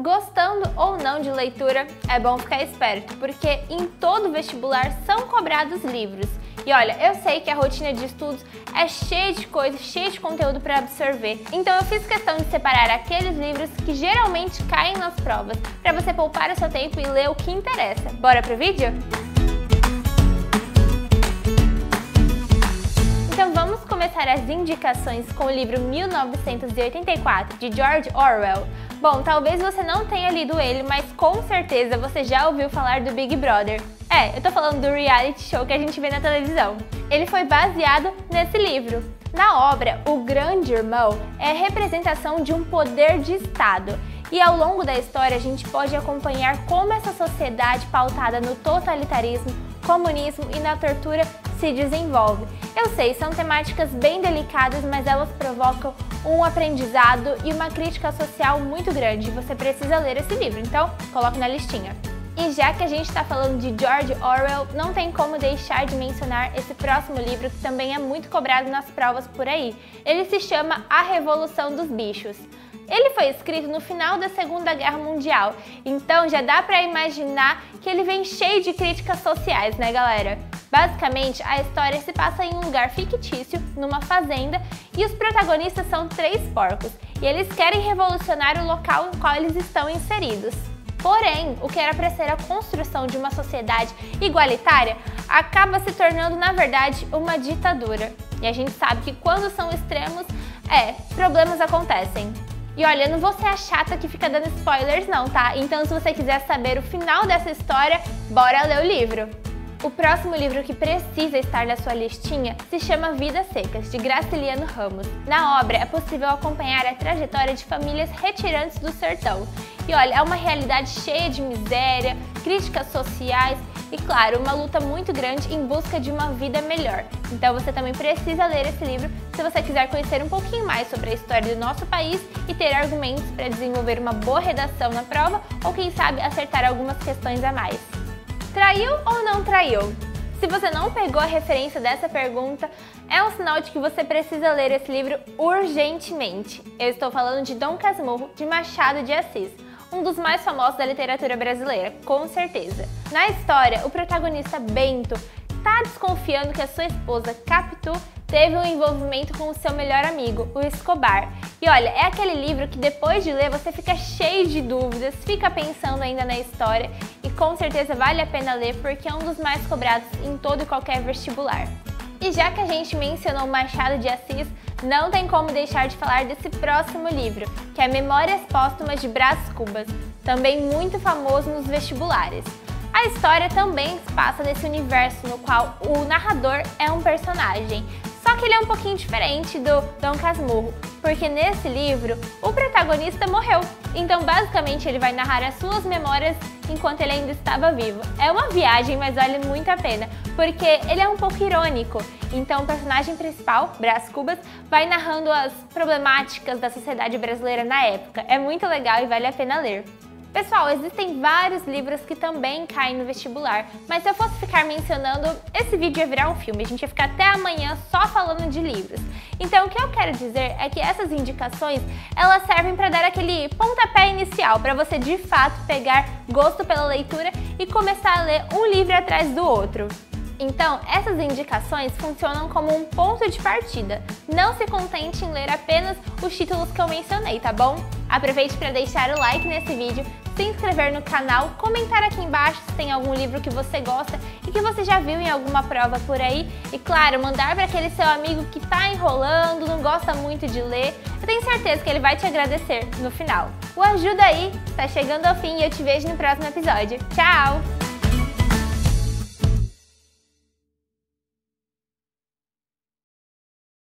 Gostando ou não de leitura, é bom ficar esperto, porque em todo vestibular são cobrados livros. E olha, eu sei que a rotina de estudos é cheia de coisas, cheia de conteúdo para absorver. Então eu fiz questão de separar aqueles livros que geralmente caem nas provas, para você poupar o seu tempo e ler o que interessa. Bora pro vídeo? Então vamos começar as indicações com o livro 1984, de George Orwell. Bom, talvez você não tenha lido ele, mas com certeza você já ouviu falar do Big Brother. Eu tô falando do reality show que a gente vê na televisão. Ele foi baseado nesse livro. Na obra, o Grande Irmão é a representação de um poder de Estado. E ao longo da história a gente pode acompanhar como essa sociedade pautada no totalitarismo, comunismo e na tortura se desenvolve. Eu sei, são temáticas bem delicadas, mas elas provocam um aprendizado e uma crítica social muito grande. Você precisa ler esse livro, então coloque na listinha. E já que a gente está falando de George Orwell, não tem como deixar de mencionar esse próximo livro que também é muito cobrado nas provas por aí. Ele se chama A Revolução dos Bichos. Ele foi escrito no final da Segunda Guerra Mundial, então já dá para imaginar que ele vem cheio de críticas sociais, né, galera? Basicamente, a história se passa em um lugar fictício, numa fazenda, e os protagonistas são 3 porcos, e eles querem revolucionar o local no qual eles estão inseridos. Porém, o que era para ser a construção de uma sociedade igualitária acaba se tornando, na verdade, uma ditadura. E a gente sabe que quando são extremos, problemas acontecem. E olha, eu não vou ser a chata que fica dando spoilers não, tá? Então se você quiser saber o final dessa história, bora ler o livro! O próximo livro que precisa estar na sua listinha se chama Vidas Secas, de Graciliano Ramos. Na obra é possível acompanhar a trajetória de famílias retirantes do sertão. E olha, é uma realidade cheia de miséria, críticas sociais e, claro, uma luta muito grande em busca de uma vida melhor. Então você também precisa ler esse livro se você quiser conhecer um pouquinho mais sobre a história do nosso país e ter argumentos para desenvolver uma boa redação na prova ou, quem sabe, acertar algumas questões a mais. Traiu ou não traiu? Se você não pegou a referência dessa pergunta, é um sinal de que você precisa ler esse livro urgentemente. Eu estou falando de Dom Casmurro, de Machado de Assis, um dos mais famosos da literatura brasileira, com certeza. Na história, o protagonista Bento está desconfiando que a sua esposa Capitu teve um envolvimento com o seu melhor amigo, o Escobar. E olha, é aquele livro que depois de ler você fica cheio de dúvidas, fica pensando ainda na história e com certeza vale a pena ler porque é um dos mais cobrados em todo e qualquer vestibular. E já que a gente mencionou Machado de Assis, não tem como deixar de falar desse próximo livro, que é Memórias Póstumas de Brás Cubas, também muito famoso nos vestibulares. A história também se passa nesse universo no qual o narrador é um personagem, só que ele é um pouquinho diferente do Dom Casmurro, porque nesse livro o protagonista morreu. Então basicamente ele vai narrar as suas memórias enquanto ele ainda estava vivo. É uma viagem, mas vale muito a pena, porque ele é um pouco irônico. Então o personagem principal, Brás Cubas, vai narrando as problemáticas da sociedade brasileira na época. É muito legal e vale a pena ler. Pessoal, existem vários livros que também caem no vestibular, mas se eu fosse ficar mencionando, esse vídeo ia virar um filme, a gente ia ficar até amanhã só falando de livros. Então o que eu quero dizer é que essas indicações, elas servem para dar aquele pontapé inicial, para você de fato pegar gosto pela leitura e começar a ler um livro atrás do outro. Então, essas indicações funcionam como um ponto de partida. Não se contente em ler apenas os títulos que eu mencionei, tá bom? Aproveite para deixar o like nesse vídeo, se inscrever no canal, comentar aqui embaixo se tem algum livro que você gosta e que você já viu em alguma prova por aí. E claro, mandar para aquele seu amigo que tá enrolando, não gosta muito de ler. Eu tenho certeza que ele vai te agradecer no final. O Ajuda Aí tá chegando ao fim e eu te vejo no próximo episódio. Tchau!